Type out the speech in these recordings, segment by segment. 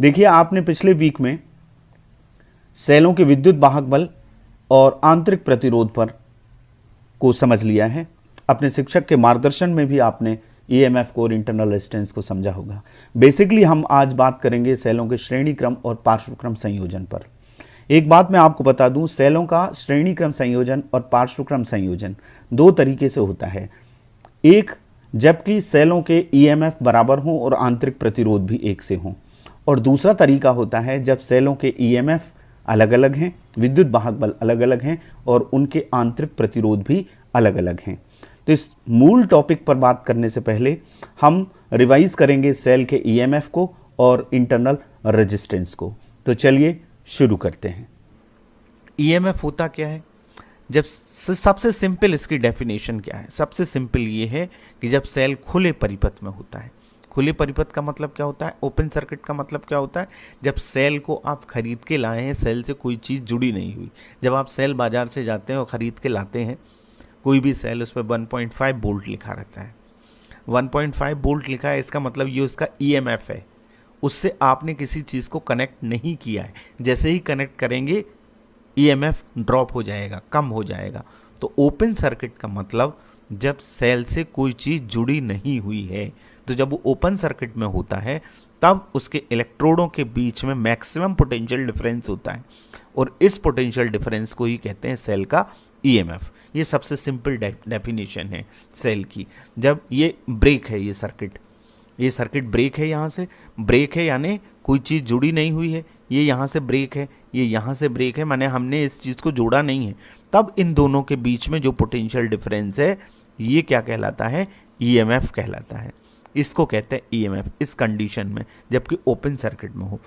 देखिए, आपने पिछले वीक में सेलों के विद्युत वाहक बल और आंतरिक प्रतिरोध पर को समझ लिया है। अपने शिक्षक के मार्गदर्शन में भी आपने ईएमएफ को और इंटरनल रेजिस्टेंस को समझा होगा। बेसिकली हम आज बात करेंगे सेलों के श्रेणी क्रम और पार्श्वक्रम संयोजन पर। एक बात मैं आपको बता दूं, सेलों का श्रेणी क्रम संयोजन और पार्श्वक्रम संयोजन दो तरीके से होता है। एक, जबकि सेलों के ईएमएफ बराबर हों और आंतरिक प्रतिरोध भी एक से हों, और दूसरा तरीका होता है जब सेलों के ईएमएफ अलग अलग हैं, विद्युत वाहक बल अलग अलग हैं और उनके आंतरिक प्रतिरोध भी अलग अलग हैं। तो इस मूल टॉपिक पर बात करने से पहले हम रिवाइज करेंगे सेल के ईएमएफ को और इंटरनल रेजिस्टेंस को। तो चलिए शुरू करते हैं। ईएमएफ होता क्या है? जब सबसे सिंपल इसकी डेफिनेशन क्या है? सबसे सिंपल ये है कि जब सेल खुले परिपथ में होता है। खुले परिपथ का मतलब क्या होता है? ओपन सर्किट का मतलब क्या होता है? जब सेल को आप खरीद के लाए हैं, सेल से कोई चीज़ जुड़ी नहीं हुई। जब आप सेल बाजार से जाते हैं और ख़रीद के लाते हैं कोई भी सेल, उस पर 1.5 वोल्ट लिखा रहता है। 1.5 वोल्ट लिखा है, इसका मतलब ये उसका ईएमएफ है। उससे आपने किसी चीज़ को कनेक्ट नहीं किया है। जैसे ही कनेक्ट करेंगे ईएमएफ ड्रॉप हो जाएगा, कम हो जाएगा। तो ओपन सर्किट का मतलब जब सेल से कोई चीज़ जुड़ी नहीं हुई है। तो जब वो ओपन सर्किट में होता है तब उसके इलेक्ट्रोडों के बीच में मैक्सिमम पोटेंशियल डिफरेंस होता है, और इस पोटेंशियल डिफरेंस को ही कहते हैं सेल का ईएमएफ। ये सबसे सिंपल डेफिनेशन है सेल की। जब ये ब्रेक है, ये सर्किट ब्रेक है, यहाँ से ब्रेक है यानी कोई चीज़ जुड़ी नहीं हुई है। ये यहाँ से ब्रेक है, ये यहाँ से ब्रेक है, माने हमने इस चीज़ को जोड़ा नहीं है। तब इन दोनों के बीच में जो पोटेंशियल डिफरेंस है ये क्या कहलाता है? ईएमएफ कहलाता है। इसको कहते हैं ईएमएफ इस कंडीशन में, जबकि ओपन सर्किट में हो।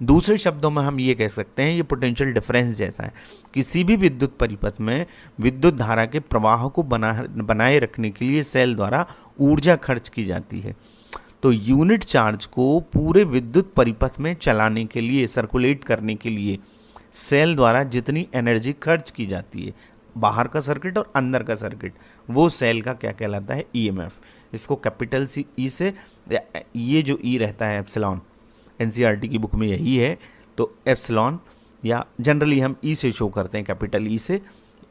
दूसरे शब्दों में हम ये कह सकते हैं ये पोटेंशियल डिफरेंस जैसा है। किसी भी विद्युत परिपथ में विद्युत धारा के प्रवाह को बनाए रखने के लिए सेल द्वारा ऊर्जा खर्च की जाती है। तो यूनिट चार्ज को पूरे विद्युत परिपथ में चलाने के लिए, सर्कुलेट करने के लिए सेल द्वारा जितनी एनर्जी खर्च की जाती है, बाहर का सर्किट और अंदर का सर्किट, वो सेल का क्या कहलाता है? ईएमएफ। इसको कैपिटल सी ई से, ये जो ई रहता है एप्सिलॉन, एनसीईआरटी की बुक में यही है। तो एप्सिलॉन या जनरली हम ई से शो करते हैं, कैपिटल ई से,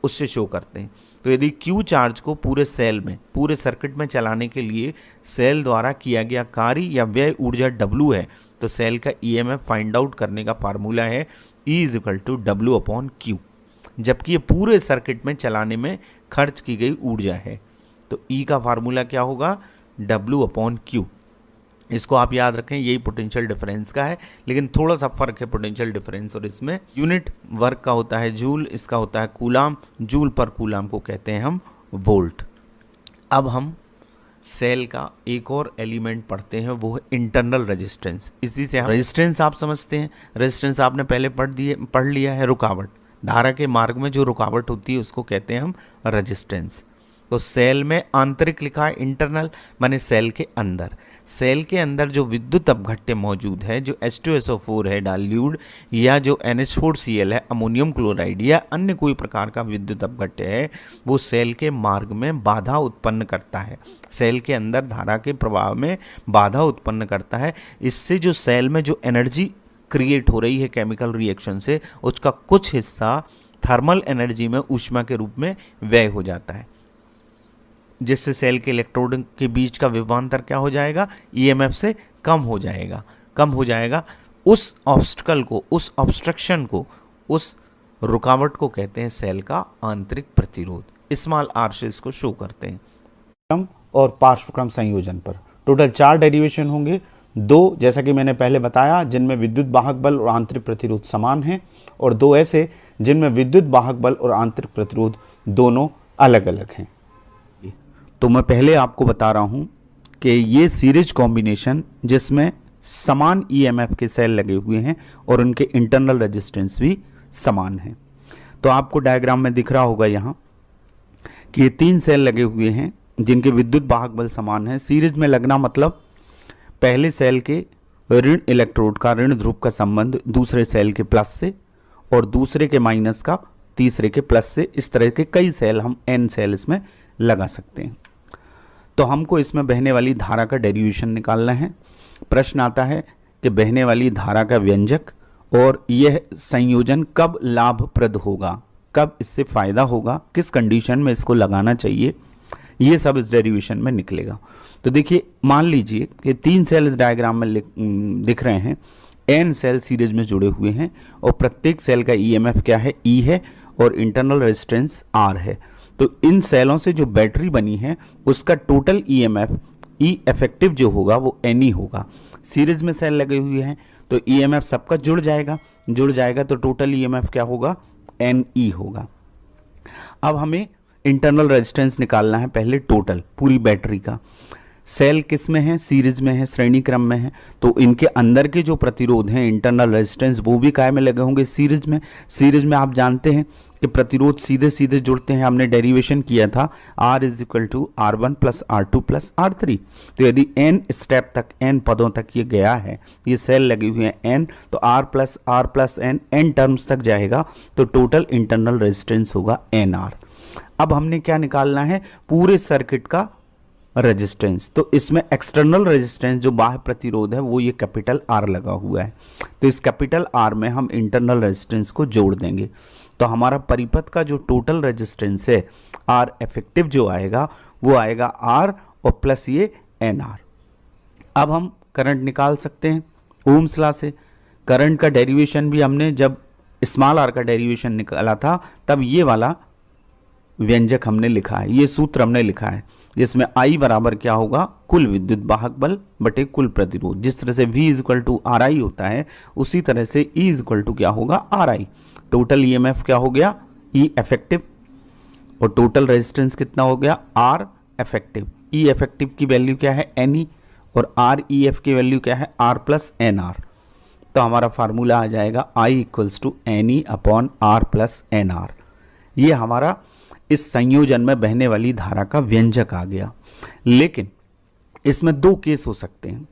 उससे शो करते हैं। तो यदि क्यू चार्ज को पूरे सेल में, पूरे सर्किट में चलाने के लिए सेल द्वारा किया गया कार्य या व्यय ऊर्जा W है, तो सेल का ईएमएफ फाइंड आउट करने का फार्मूला है E = W/Q। जबकि ये पूरे सर्किट में चलाने में खर्च की गई ऊर्जा है, तो E का फार्मूला क्या होगा? W/Q। इसको आप याद रखें, यही पोटेंशियल डिफरेंस का है, लेकिन थोड़ा सा फर्क है पोटेंशियल डिफरेंस और इसमें। यूनिट वर्क का होता है जूल, इसका होता है कूलाम। जूल पर कूलाम को कहते हैं हम वोल्ट। अब हम सेल का एक और एलिमेंट पढ़ते हैं, वो है इंटरनल रेजिस्टेंस। इसी से हम रेजिस्टेंस आप समझते हैं। रेजिस्टेंस आपने पहले पढ़ लिया है, रुकावट। धारा के मार्ग में जो रुकावट होती है उसको कहते हैं हम रेजिस्टेंस। तो सेल में आंतरिक लिखा है, इंटरनल माने सेल के अंदर। सेल के अंदर जो विद्युत अपघट्य मौजूद है, जो H2SO4 है डाइल्यूट, या जो NH4Cl है अमोनियम क्लोराइड, या अन्य कोई प्रकार का विद्युत अपघट्य है, वो सेल के मार्ग में बाधा उत्पन्न करता है। सेल के अंदर धारा के प्रवाह में बाधा उत्पन्न करता है। इससे जो सेल में जो एनर्जी क्रिएट हो रही है केमिकल रिएक्शन से, उसका कुछ हिस्सा थर्मल एनर्जी में ऊष्मा के रूप में व्यय हो जाता है, जिससे सेल के इलेक्ट्रोड के बीच का विभवांतर क्या हो जाएगा? ईएमएफ से कम हो जाएगा। उस ऑब्स्टकल को, उस ऑब्स्ट्रक्शन को, उस रुकावट को कहते हैं सेल का आंतरिक प्रतिरोध। स्मॉल आर से इसको शो करते हैं। क्रम और पार्श्वक्रम संयोजन पर टोटल 4 डेरिवेशन होंगे। 2, जैसा कि मैंने पहले बताया, जिनमें विद्युत वाहक बल और आंतरिक प्रतिरोध समान हैं, और 2 ऐसे जिनमें विद्युत वाहक बल और आंतरिक प्रतिरोध दोनों अलग अलग हैं। तो मैं पहले आपको बता रहा हूं कि ये सीरीज कॉम्बिनेशन जिसमें समान ईएमएफ के सेल लगे हुए हैं और उनके इंटरनल रेजिस्टेंस भी समान है। तो आपको डायग्राम में दिख रहा होगा यहाँ कि ये 3 सेल लगे हुए हैं जिनके विद्युत वाहक बल समान है। सीरीज में लगना मतलब पहले सेल के ऋण इलेक्ट्रोड का, ऋण ध्रुव का संबंध दूसरे सेल के प्लस से, और दूसरे के माइनस का तीसरे के प्लस से। इस तरह के कई सेल, हम n सेल इसमें लगा सकते हैं। तो हमको इसमें बहने वाली धारा का डेरिवेशन निकालना है। प्रश्न आता है कि बहने वाली धारा का व्यंजक और यह संयोजन कब लाभप्रद होगा, कब इससे फायदा होगा, किस कंडीशन में इसको लगाना चाहिए, ये सब इस डेरिवेशन में निकलेगा। तो देखिए, मान लीजिए कि 3 सेल इस डायग्राम में दिख रहे हैं, n सेल सीरीज में जुड़े हुए हैं और प्रत्येक सेल का ईएमएफ क्या है, E है और इंटरनल रेजिस्टेंस R है। तो इन सेलों से जो बैटरी बनी है उसका टोटल ईएमएफ E इफेक्टिव जो होगा वो NE होगा। सीरीज में सेल लगे हुए हैं तो ईएमएफ सबका जुड़ जाएगा तो टोटल ईएमएफ क्या होगा, NE होगा। अब हमें इंटरनल रेजिस्टेंस निकालना है, पहले टोटल पूरी बैटरी का। सेल किस में है, सीरीज में है, श्रेणी क्रम में है, तो इनके अंदर के जो प्रतिरोध हैं इंटरनल रेजिस्टेंस वो भी काय में लगे होंगे, सीरीज में। सीरीज में आप जानते हैं कि प्रतिरोध सीधे सीधे जुड़ते हैं, हमने डेरिवेशन किया था R is equal to R1 plus R2 plus R3। तो यदि n स्टेप तक, n पदों तक ये गया है, ये सेल लगी हुई है n, तो R प्लस n टर्म्स तक जाएगा तो टोटल इंटरनल रेजिस्टेंस होगा NR। अब हमने क्या निकालना है, पूरे सर्किट का रेजिस्टेंस। तो इसमें एक्सटर्नल रेजिस्टेंस जो बाह्य प्रतिरोध है वो ये कैपिटल R लगा हुआ है, तो इस कैपिटल R में हम इंटरनल रेजिस्टेंस को जोड़ देंगे। तो हमारा परिपथ का जो टोटल रेजिस्टेंस है R इफेक्टिव जो आएगा वो आएगा R और प्लस ये NR। अब हम करंट निकाल सकते हैं ओम्स लॉ से। करंट का डेरिवेशन भी हमने जब स्मॉल r का डेरिवेशन निकाला था तब ये वाला व्यंजक हमने लिखा है, ये सूत्र हमने लिखा है, जिसमें I बराबर क्या होगा, कुल विद्युत वाहक बल बटे कुल प्रतिरोध। जिस तरह से V is equal to RI होता है उसी तरह से E इज इक्वल टू क्या होगा, RI। टोटल EMF क्या हो गया, E इफेक्टिव, और टोटल रेजिस्टेंस कितना हो गया, R इफेक्टिव। E इफेक्टिव की वैल्यू क्या है, NE, और REF की वैल्यू क्या है, R प्लस NR। तो हमारा फार्मूला आ जाएगा I equals to NE upon R plus NR। ये हमारा इस संयोजन में बहने वाली धारा का व्यंजक आ गया। लेकिन इसमें 2 केस हो सकते हैं।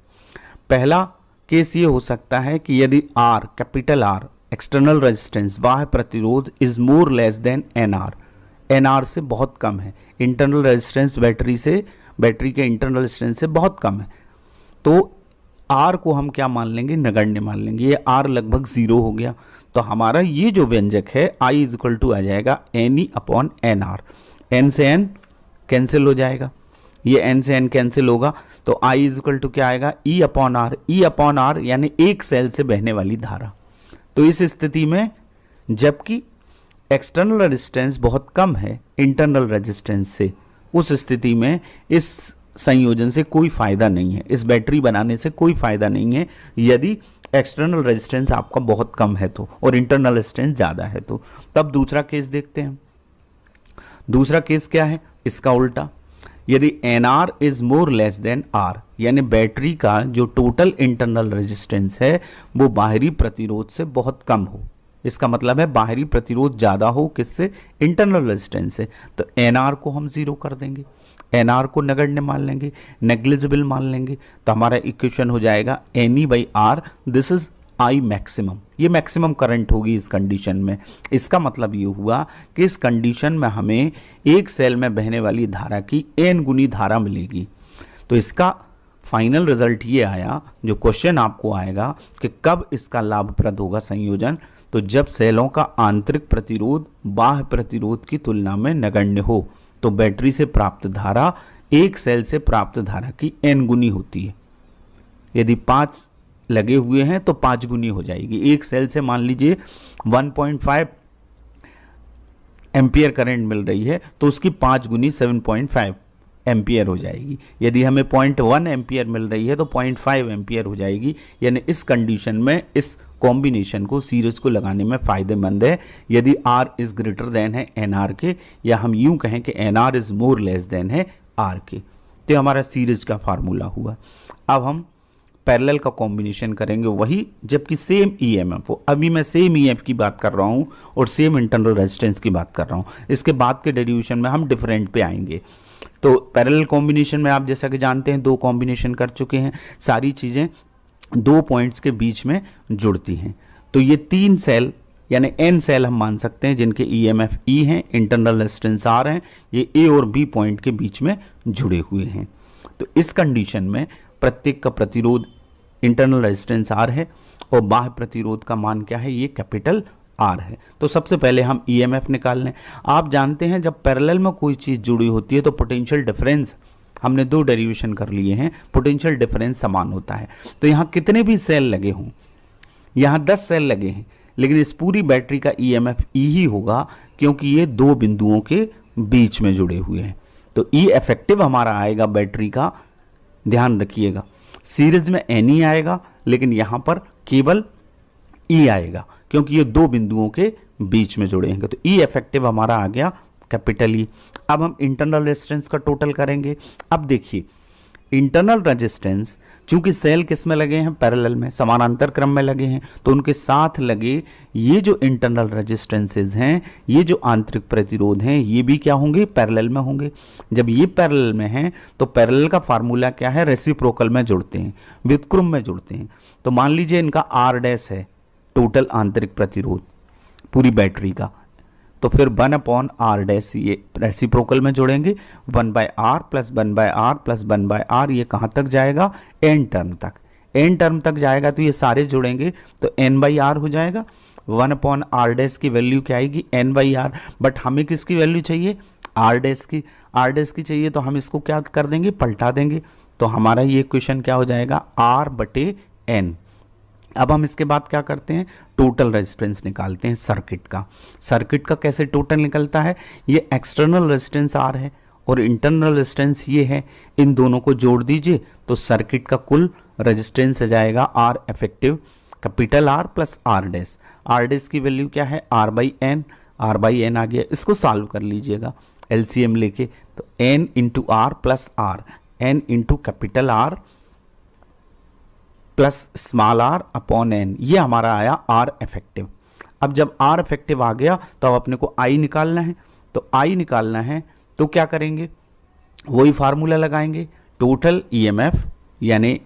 पहला केस ये हो सकता है कि यदि R, capital R, external resistance बाह्य प्रतिरोध is more less then NR से बहुत कम है, इंटरनल रेजिस्टेंस बैटरी के इंटरनल रेजिस्टेंस से बहुत कम है, तो R को हम क्या मान लेंगे, नगण्य मान लेंगे। ये R लगभग 0 हो गया, तो हमारा ये जो व्यंजक है I इज इक्वल टू आ जाएगा NE अपॉन NR। N से N कैंसिल हो जाएगा, ये N से N कैंसिल होगा, तो I इज इक्वल टू क्या आएगा, E upon R। E upon R यानी एक सेल से बहने वाली धारा। तो इस स्थिति में जबकि एक्सटर्नल रेजिस्टेंस बहुत कम है इंटरनल रेजिस्टेंस से, उस स्थिति में इस संयोजन से कोई फायदा नहीं है, इस बैटरी बनाने से कोई फायदा नहीं है यदि एक्सटर्नल रेजिस्टेंस आपका बहुत कम है तो, और इंटरनल रेजिस्टेंस ज़्यादा है तो। तब दूसरा केस देखते हैं। दूसरा केस क्या है, इसका उल्टा, यदि NR is more less then R, यानी बैटरी का जो टोटल इंटरनल रेजिस्टेंस है वो बाहरी प्रतिरोध से बहुत कम हो। इसका मतलब है बाहरी प्रतिरोध ज़्यादा हो, किससे, इंटरनल रेजिस्टेंस से, तो NR को हम 0 कर देंगे, NR को नगण्य मान लेंगे, नेग्लिजिबल मान लेंगे। तो हमारा इक्वेशन हो जाएगा NE by R, this is I maximum. ये मैक्सिमम करंट होगी इस कंडीशन में। इसका मतलब ये हुआ कि इस कंडीशन में हमें एक सेल में बहने वाली धारा की n गुनी धारा मिलेगी। तो इसका फाइनल रिजल्ट ये आया, जो क्वेश्चन आपको आएगा कि कब इसका लाभप्रद होगा संयोजन, तो जब सेलों का आंतरिक प्रतिरोध बाह्य प्रतिरोध की तुलना में नगण्य हो, तो बैटरी से प्राप्त धारा एक सेल से प्राप्त धारा की n गुनी होती है। यदि 5 लगे हुए हैं तो 5 गुनी हो जाएगी। एक सेल से मान लीजिए 1.5 एम्पियर करंट मिल रही है तो उसकी 5 गुनी 7.5 एम्पियर हो जाएगी। यदि हमें 0.1 एम्पियर मिल रही है तो 0.5 एम्पियर हो जाएगी। यानी इस कंडीशन में इस कॉम्बिनेशन को, सीरीज को लगाने में फ़ायदेमंद है यदि R इज़ ग्रेटर देन है NR के, या हम यूं कहें कि NR is more less then है R के। तो हमारा सीरीज का फार्मूला हुआ। अब हम पैरेलल का कॉम्बिनेशन करेंगे वही, जबकि सेम EMF हो। अभी मैं सेम EMF की बात कर रहा हूँ और सेम इंटरनल रेजिस्टेंस की बात कर रहा हूँ। इसके बाद के डेरिवेशन में हम डिफरेंट पे आएंगे। तो पैरेलल कॉम्बिनेशन में आप जैसा कि जानते हैं 2 कॉम्बिनेशन कर चुके हैं, सारी चीज़ें 2 पॉइंट्स के बीच में जुड़ती हैं। तो ये 3 सेल यानी N सेल हम मान सकते हैं जिनके EMF E हैं, इंटरनल रेजिस्टेंस R हैं, ये A और B पॉइंट के बीच में जुड़े हुए हैं। तो इस कंडीशन में प्रत्येक का प्रतिरोध इंटरनल रेजिस्टेंस आर है और बाह्य प्रतिरोध का मान क्या है, ये कैपिटल आर है। तो सबसे पहले हम ईएमएफ निकाल लें। आप जानते हैं जब पैरेलल में कोई चीज़ जुड़ी होती है तो पोटेंशियल डिफरेंस, हमने 2 डेरिवेशन कर लिए हैं, पोटेंशियल डिफरेंस समान होता है। तो यहाँ कितने भी सेल लगे हों, यहाँ 10 सेल लगे हैं, लेकिन इस पूरी बैटरी का ईएमएफ ई ही होगा क्योंकि ये 2 बिंदुओं के बीच में जुड़े हुए हैं। तो ई इफेक्टिव हमारा आएगा बैटरी का, ध्यान रखिएगा, सीरीज में एन ही आएगा लेकिन यहाँ पर केवल ई आएगा क्योंकि ये 2 बिंदुओं के बीच में जुड़े हैं। तो ई इफेक्टिव हमारा आ गया कैपिटल ई। अब हम इंटरनल रेजिस्टेंस का टोटल करेंगे। अब देखिए इंटरनल रेजिस्टेंस, चूंकि सेल किस में लगे हैं, पैरेलल में, समानांतर क्रम में लगे हैं, तो उनके साथ लगे ये जो इंटरनल रेजिस्टेंसेज हैं, ये जो आंतरिक प्रतिरोध हैं, ये भी क्या होंगे, पैरेलल में होंगे। जब ये पैरेलल में हैं तो पैरेलल का फार्मूला क्या है, रेसिप्रोकल में जुड़ते हैं, व्युत्क्रम में जुड़ते हैं। तो मान लीजिए इनका आर डैश है टोटल आंतरिक प्रतिरोध पूरी बैटरी का, तो फिर 1/r डैश ये रेसिप्रोकल में जोड़ेंगे, 1/r plus 1/r plus 1/r, ये कहाँ तक जाएगा, n टर्म तक, n टर्म तक जाएगा। तो ये सारे जोड़ेंगे तो n/r हो जाएगा। 1/r डैश की वैल्यू क्या आएगी, n/r। बट हमें किसकी वैल्यू चाहिए, r डैश की, r डैश की चाहिए तो हम इसको क्या कर देंगे, पलटा देंगे। तो हमारा ये इक्वेशन क्या हो जाएगा, r/n। अब हम इसके बाद क्या करते हैं, टोटल रेजिस्टेंस निकालते हैं सर्किट का। सर्किट का कैसे टोटल निकलता है, ये एक्सटर्नल रेजिस्टेंस आर है और इंटरनल रेजिस्टेंस ये है, इन दोनों को जोड़ दीजिए तो सर्किट का कुल रेजिस्टेंस आ जाएगा R effective capital R plus R dash. R dash की वैल्यू क्या है, r/n, r/n आ गया। इसको सॉल्व कर लीजिएगा एलसीएम लेके, तो n into R plus R, n into capital R plus small r upon n, ये हमारा आया आर इफेक्टिव। अब जब आर इफेक्टिव आ गया तो अब अपने को आई निकालना है। तो आई निकालना है तो क्या करेंगे, वही फार्मूला लगाएंगे, टोटल ईएमएफ यानी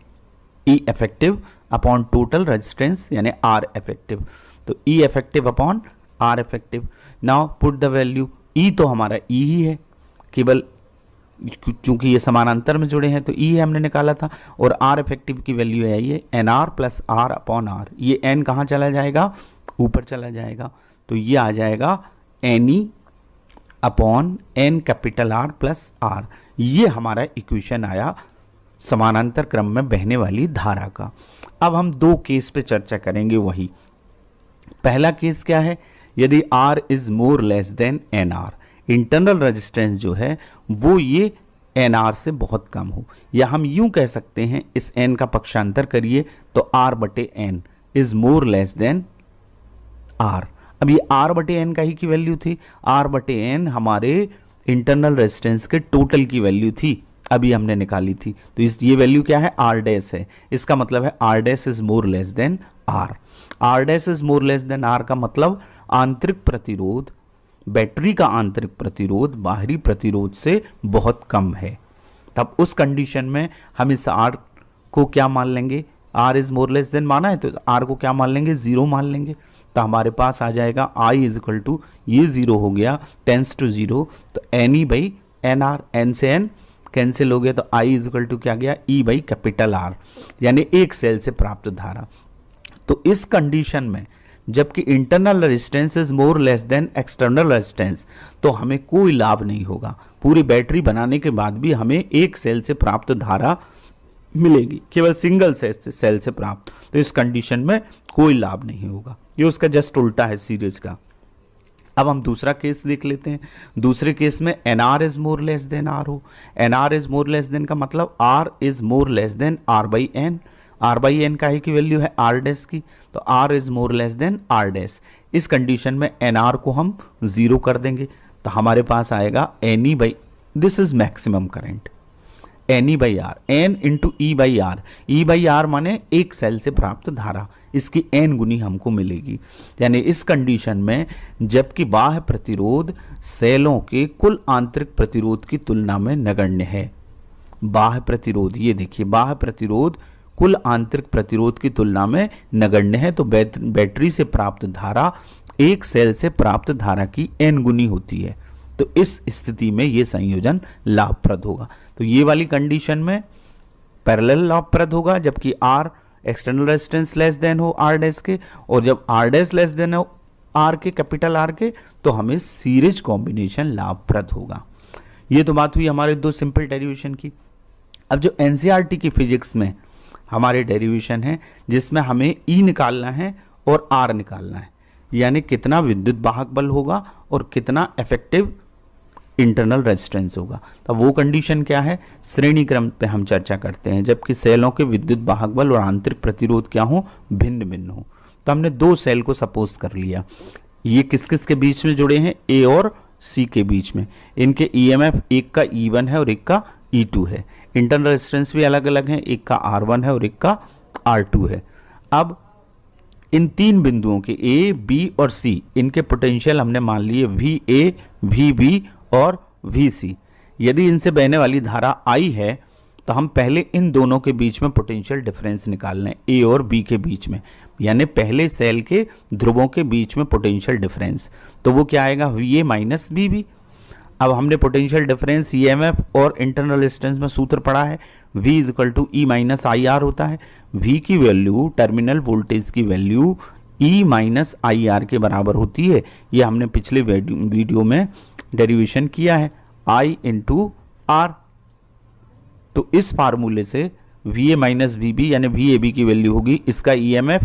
E effective upon total resistance यानी आर इफेक्टिव। तो E effective upon R effective. Now put the value, E तो हमारा ई ही है, केवल चूंकि ये समानांतर में जुड़े हैं तो ई हमने निकाला था, और आर इफेक्टिव की वैल्यू है ये n r plus r upon r. ये एन कहाँ चला जाएगा, ऊपर चला जाएगा, तो ये आ जाएगा n e upon n capital R plus r. ये हमारा इक्वेशन आया समानांतर क्रम में बहने वाली धारा का। अब हम 2 केस पे चर्चा करेंगे। वही पहला केस क्या है, यदि R is more less than n r, internal resistance जो है वो ये एन आर से बहुत कम हो, या हम यूं कह सकते हैं इस एन का पक्षांतर करिए तो r/n is more less than R. अब ये r/n का ही की वैल्यू थी, r/n हमारे इंटरनल रेजिस्टेंस के टोटल की वैल्यू थी, अभी हमने निकाली थी। तो इस ये वैल्यू क्या है, r डैश है, इसका मतलब है r dash is more less then r। r dash is more less then r का मतलब आंतरिक प्रतिरोध, बैटरी का आंतरिक प्रतिरोध बाहरी प्रतिरोध से बहुत कम है। तब उस कंडीशन में हम इस R को क्या मान लेंगे, R is more less then माना है तो R को क्या मान लेंगे, 0 मान लेंगे। तो हमारे पास आ जाएगा I इज इक्वल टू, ये 0 हो गया, टेंस टू 0, तो NE/NR, N से N कैंसिल हो गया, तो I इज इक्वल टू क्या गया, E/R, यानी एक सेल से प्राप्त धारा। तो इस कंडीशन में जबकि internal resistance is more less then external resistance, तो हमें कोई लाभ नहीं होगा। पूरी बैटरी बनाने के बाद भी हमें एक सेल से प्राप्त धारा मिलेगी, केवल सिंगल सेल से प्राप्त। तो इस कंडीशन में कोई लाभ नहीं होगा, ये उसका जस्ट उल्टा है सीरीज का। अब हम दूसरा केस देख लेते हैं। दूसरे केस में NR is more less then R हो। NR is more less then का मतलब R is more less then R/n। R/n का ही की वैल्यू है R डैश की, तो R is more less then R dash. इस कंडीशन में NR को हम 0 कर देंगे, तो हमारे पास आएगा NE, this is maximum current, NE/R, N into E/R। E/R माने एक सेल से प्राप्त धारा, इसकी N गुनी हमको मिलेगी। यानी इस कंडीशन में जबकि बाह्य प्रतिरोध सेलों के कुल आंतरिक प्रतिरोध की तुलना में नगण्य है, बाह्य प्रतिरोध, ये देखिए बाह्य प्रतिरोध कुल आंतरिक प्रतिरोध की तुलना में नगण्य है, तो बैटरी से प्राप्त धारा एक सेल से प्राप्त धारा की n गुनी होती है। तो इस स्थिति में ये संयोजन लाभप्रद होगा। तो ये वाली कंडीशन में पैरेलल लाभप्रद होगा, जबकि R external resistance less than हो आर डैश के, और जब आर डैश लेस देन हो आर के, कैपिटल आर के, तो हमें सीरीज कॉम्बिनेशन लाभप्रद होगा। ये तो बात हुई हमारे दो सिंपल डेरिवेशन की। अब जो एनसीईआरटी की फिजिक्स में हमारे डेरिवेशन है जिसमें हमें ई निकालना है और आर निकालना है, यानी कितना विद्युत वाहक बल होगा और कितना इफेक्टिव इंटरनल रेजिस्टेंस होगा। तो वो कंडीशन क्या है, श्रेणी क्रम पे हम चर्चा करते हैं, जबकि सेलों के विद्युत वाहक बल और आंतरिक प्रतिरोध क्या हो, भिन्न भिन्न हो। तो हमने दो सेल को सपोज कर लिया, ये किस किस के बीच में जुड़े हैं, ए और सी के बीच में। इनके ईएमएफ एक का E1 है और एक का E2 है। इंटरनल रेजिस्टेंस भी अलग अलग हैं, एक का R1 है और एक का R2 है। अब इन तीन बिंदुओं के ए, बी और सी, इनके पोटेंशियल हमने मान लिए VA, VB और VC। यदि इनसे बहने वाली धारा I है तो हम पहले इन दोनों के बीच में पोटेंशियल डिफरेंस निकाल लें, ए और बी के बीच में, यानी पहले सेल के ध्रुवों के बीच में पोटेंशियल डिफरेंस। तो वो क्या आएगा, VA माइनस VB। अब हमने पोटेंशियल डिफरेंस EMF और इंटरनल रेजिस्टेंस में सूत्र पढ़ा है, V equal to E minus IR होता है। V की वैल्यू, टर्मिनल वोल्टेज की वैल्यू E माइनस IR के बराबर होती है। ये हमने पिछले वीडियो में डेरिवेशन किया है, I इंटू R। तो इस फार्मूले से VA माइनस VB यानी VAB की वैल्यू होगी इसका EMF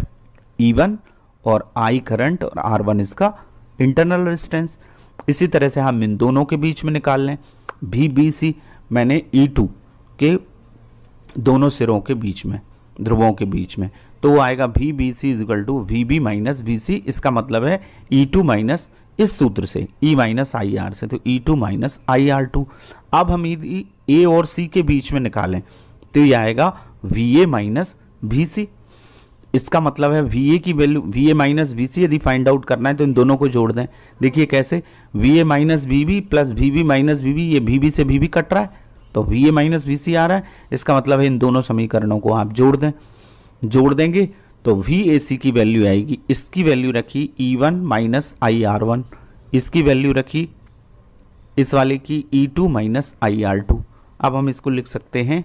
E1 और I करंट और R1 इसका इंटरनल रेजिस्टेंस। इसी तरह से हम इन दोनों के बीच में निकाल लें, VBC मैंने E2 के दोनों सिरों के बीच में, ध्रुवों के बीच में, तो वो आएगा VBC equal to VB minus VC। इसका मतलब है E2 माइनस इस सूत्र से E माइनस IR से, तो E2 माइनस IR2। अब हम A और C के बीच में निकालें तो ये आएगा VA माइनस VC। इसका मतलब है VA की वैल्यू, VA माइनस VC यदि फाइंड आउट करना है तो इन दोनों को जोड़ दें। देखिए कैसे, VA minus VB plus VB minus VB, ये VB से VB कट रहा है तो VA माइनस VC आ रहा है। इसका मतलब है इन दोनों समीकरणों को आप जोड़ दें, जोड़ देंगे तो VAC की वैल्यू आएगी, इसकी वैल्यू रखी E1 माइनस IR1, इसकी वैल्यू रखी इस वाले की E2 माइनस IR2। अब हम इसको लिख सकते हैं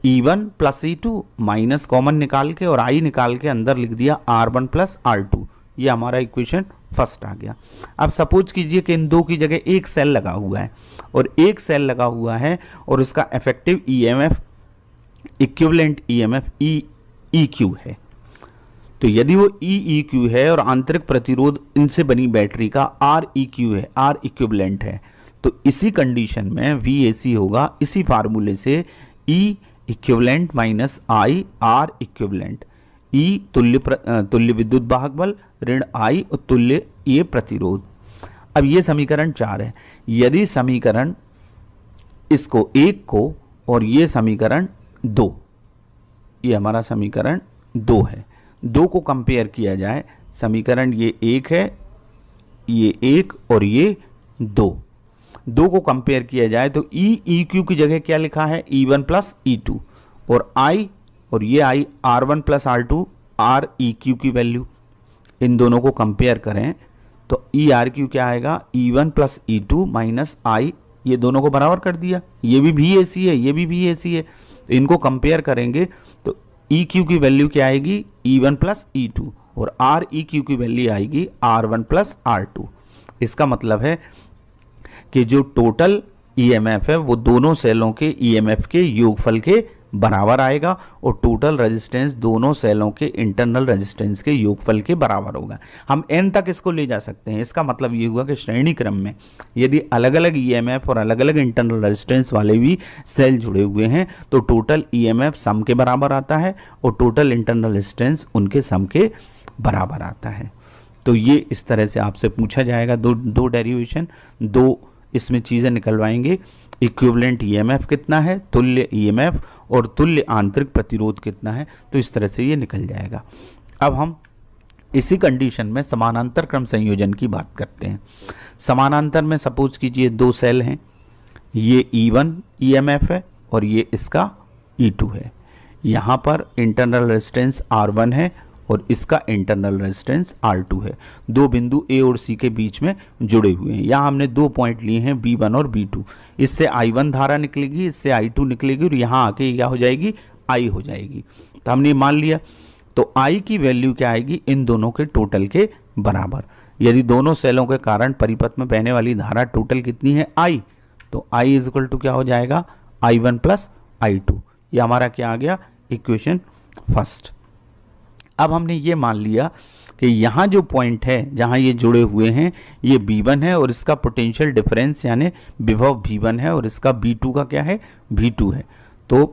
E1 plus E2 minus common निकाल के और I निकाल के अंदर लिख दिया R1 प्लस R2। ये हमारा इक्वेशन फर्स्ट आ गया। अब सपोज कीजिए कि इन दो की जगह एक सेल लगा हुआ है और एक सेल लगा हुआ है और उसका effective EMF, equivalent EMF EQ है। तो यदि वो EQ है और आंतरिक प्रतिरोध इनसे बनी बैटरी का REQ है, R इक्विवेलेंट है, तो इसी कंडीशन में VAC होगा इसी फार्मूले से E equivalent minus I R equivalent. E तुल्य विद्युत वाहक बल ऋण I और तुल्य ये प्रतिरोध। अब ये समीकरण 4 है। यदि समीकरण इसको 1 को और ये समीकरण 2, ये हमारा समीकरण 2 है, 2 को कंपेयर किया जाए, समीकरण ये 1 है, ये 1 और ये 2 को कंपेयर किया जाए तो EQ की जगह क्या लिखा है, E1 प्लस E2 और I और ये I R1 plus R2 REQ की वैल्यू, इन दोनों को कंपेयर करें तो ERQ क्या आएगा, E1 plus E2 minus I, ये दोनों को बराबर कर दिया, ये भी VAC है, ये भी VAC है, तो इनको कंपेयर करेंगे तो EQ की वैल्यू क्या आएगी, E1 प्लस E2 और REQ की वैल्यू आएगी R1 प्लस R2। इसका मतलब है कि जो टोटल EMF है वो दोनों सेलों के EMF के योगफल के बराबर आएगा और टोटल रेजिस्टेंस दोनों सेलों के इंटरनल रेजिस्टेंस के योगफल के बराबर होगा। हम n तक इसको ले जा सकते हैं। इसका मतलब ये हुआ कि श्रेणी क्रम में यदि अलग अलग EMF और अलग अलग इंटरनल रेजिस्टेंस वाले भी सेल जुड़े हुए हैं तो टोटल EMF सम के बराबर आता है और टोटल इंटरनल रेजिस्टेंस उनके सम के बराबर आता है। तो ये इस तरह से आपसे पूछा जाएगा, दो डेरिवेशन, दो इसमें चीज़ें निकलवाएंगे। इक्विवेलेंट EMF कितना है, तुल्य EMF और तुल्य आंतरिक प्रतिरोध कितना है, तो इस तरह से ये निकल जाएगा। अब हम इसी कंडीशन में समानांतर क्रम संयोजन की बात करते हैं। समानांतर में सपोज कीजिए 2 सेल हैं, ये E1 EMF है और ये इसका E2 है। यहाँ पर इंटरनल रेजिस्टेंस R1 है और इसका इंटरनल रेजिस्टेंस R2 है। 2 बिंदु A और C के बीच में जुड़े हुए हैं। यहाँ हमने 2 पॉइंट लिए हैं B1 और B2। इससे I1 धारा निकलेगी, इससे I2 निकलेगी और यहाँ आके क्या हो जाएगी, I हो जाएगी। तो हमने ये मान लिया। तो I की वैल्यू क्या आएगी, इन दोनों के टोटल के बराबर। यदि दोनों सेलों के कारण परिपथ में बहने वाली धारा टोटल कितनी है, I, तो I इज इक्वल टू क्या हो जाएगा, I1 प्लस I2। ये हमारा क्या आ गया, इक्वेशन फर्स्ट। अब हमने ये मान लिया कि यहाँ जो पॉइंट है जहाँ ये जुड़े हुए हैं ये V1 है और इसका पोटेंशियल डिफरेंस यानी विभव V1 है और इसका V2 का क्या है, V2 है। तो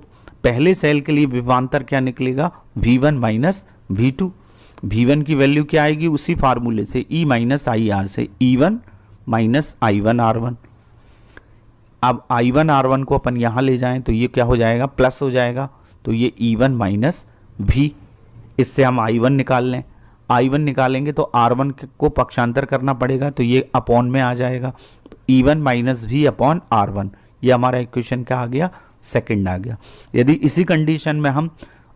पहले सेल के लिए विभवांतर क्या निकलेगा, V1 माइनस V2। V1 की वैल्यू क्या आएगी, उसी फार्मूले से E माइनस आई आर से E1 माइनस I1 R1। अब I1 R1 को अपन यहाँ ले जाएं तो ये क्या हो जाएगा, प्लस हो जाएगा, तो ये E1 माइनस V। इससे हम I1 निकाल लें, I1 निकालेंगे तो R1 को पक्षांतर करना पड़ेगा, तो ये अपॉन में आ जाएगा, तो E1 minus V upon R1। ये हमारा इक्वेशन क्या आ गया, सेकंड आ गया। यदि इसी कंडीशन में हम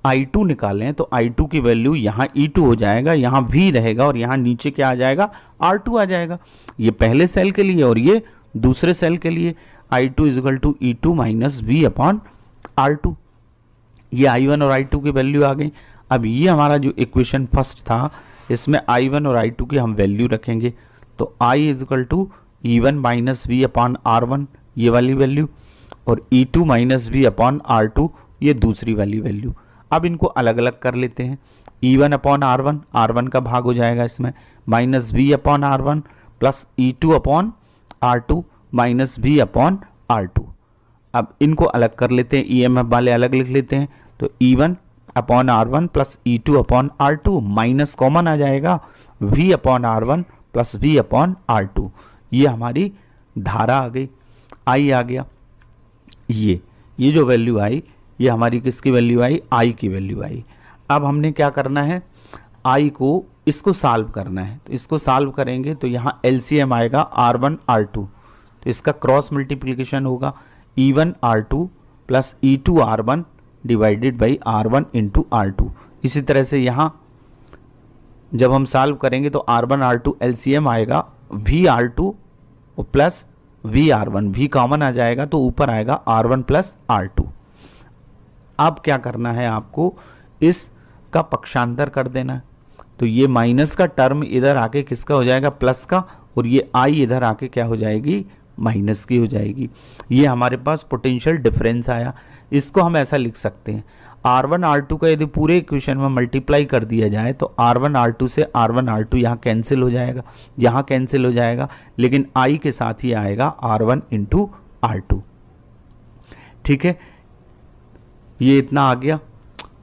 I2 निकालें तो I2 की वैल्यू यहाँ E2 हो जाएगा, यहाँ V रहेगा और यहाँ नीचे क्या आ जाएगा, R2 आ जाएगा। ये पहले सेल के लिए और ये दूसरे सेल के लिए। I2 is equal to E2 minus V upon R2। ये I1 और I2 की वैल्यू आ गई। अब ये हमारा जो इक्वेशन फर्स्ट था इसमें I1 और I2 की हम वैल्यू रखेंगे, तो I is equal to E1 minus V upon R1 ये वाली वैल्यू और E2 minus V upon R2 ये दूसरी वाली वैल्यू। अब इनको अलग अलग कर लेते हैं। E1 अपॉन R1, R1 का भाग हो जाएगा इसमें, minus V upon R1 plus E2 upon R2 minus V upon R2। अब इनको अलग कर लेते हैं, EMF वाले अलग लिख लेते हैं, तो E1 upon R1 plus E2 upon R2 minus common आ जाएगा V upon R1 plus V upon R2। ये हमारी धारा आ गई, I आ गया। ये जो वैल्यू आई ये हमारी किसकी वैल्यू आई, I की वैल्यू आई। अब हमने क्या करना है, I को इसको सॉल्व करना है, तो इसको सॉल्व करेंगे तो यहाँ LCM आएगा R1 R2, तो इसका क्रॉस मल्टीप्लिकेशन होगा E1 R2 plus E2 R1 divided by R1 into R2। इसी तरह से यहाँ जब हम सॉल्व करेंगे तो R1 R2 LCM आएगा V R2 plus V R1, V common आ जाएगा तो ऊपर आएगा R1 प्लस R2। अब क्या करना है आपको, इसका पक्षांतर कर देना है, तो ये माइनस का टर्म इधर आके किसका हो जाएगा, प्लस का, और ये I इधर आके क्या हो जाएगी, माइनस की हो जाएगी। ये हमारे पास पोटेंशियल डिफरेंस आया। इसको हम ऐसा लिख सकते हैं, R1 R2 का यदि पूरे इक्वेशन में मल्टीप्लाई कर दिया जाए तो R1 R2 से R1 R2 यहाँ कैंसिल हो जाएगा, यहाँ कैंसिल हो जाएगा, लेकिन I के साथ ही आएगा R1 इंटू R2। ठीक है, ये इतना आ गया।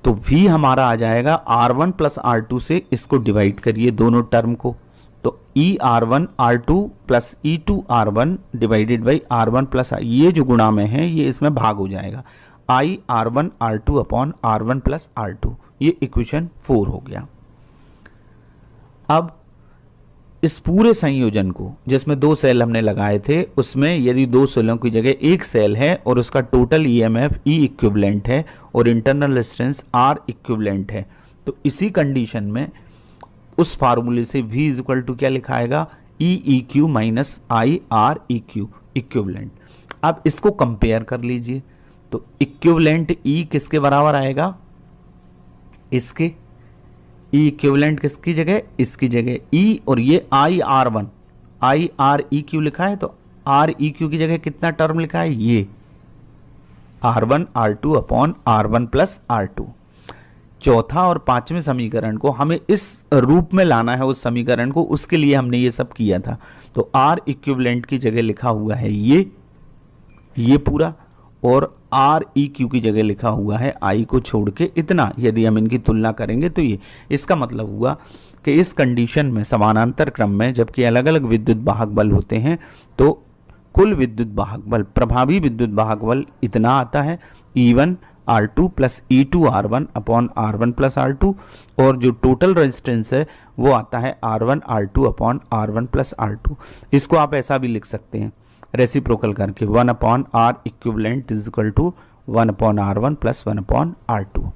तो V हमारा आ जाएगा R1 प्लस R2 से, इसको डिवाइड करिए दोनों टर्म को, तो ER1 R2 plus E2 R1 divided by R1 plus ये जो गुणा में है ये इसमें भाग हो जाएगा, I R1 R2 upon R1 plus R2। ये इक्वेशन 4 हो गया। अब इस पूरे संयोजन को जिसमें दो सेल हमने लगाए थे उसमें यदि दो सेलों की जगह एक सेल है और उसका टोटल EMF E इक्विवेलेंट है और इंटरनल रेजिस्टेंस R इक्विवेलेंट है, तो इसी कंडीशन में उस फार्मूले से V इज इक्वल टू क्या लिखाएगा, EEQ minus IR EQ equivalent. अब इसको कंपेयर कर लीजिए, तो इक्विवेलेंट E किसके बराबर आएगा, इसके। E इक्विवेलेंट किसकी जगह, इसकी जगह E, और ये IR1 IREQ लिखा है, तो REQ की जगह कितना टर्म लिखा है, ये R1 R2 upon R1 plus R2। चौथा और पांचवें समीकरण को हमें इस रूप में लाना है उस समीकरण को, उसके लिए हमने ये सब किया था। तो R इक्विवेलेंट की जगह लिखा हुआ है ये पूरा, और REQ की जगह लिखा हुआ है I को छोड़ के इतना। यदि हम इनकी तुलना करेंगे तो ये, इसका मतलब हुआ कि इस कंडीशन में समानांतर क्रम में जबकि अलग अलग विद्युत वाहक बल होते हैं तो कुल विद्युत वाहक बल, प्रभावी विद्युत वाहक बल इतना आता है, E1 R2 plus E2 R1 upon R1 plus R2, और जो टोटल रेजिस्टेंस है वो आता है R1 R2 upon R1 plus R2। इसको आप ऐसा भी लिख सकते हैं रेसिप्रोकल करके, 1 upon R equivalent is equal to 1 upon R1 plus 1 upon R2।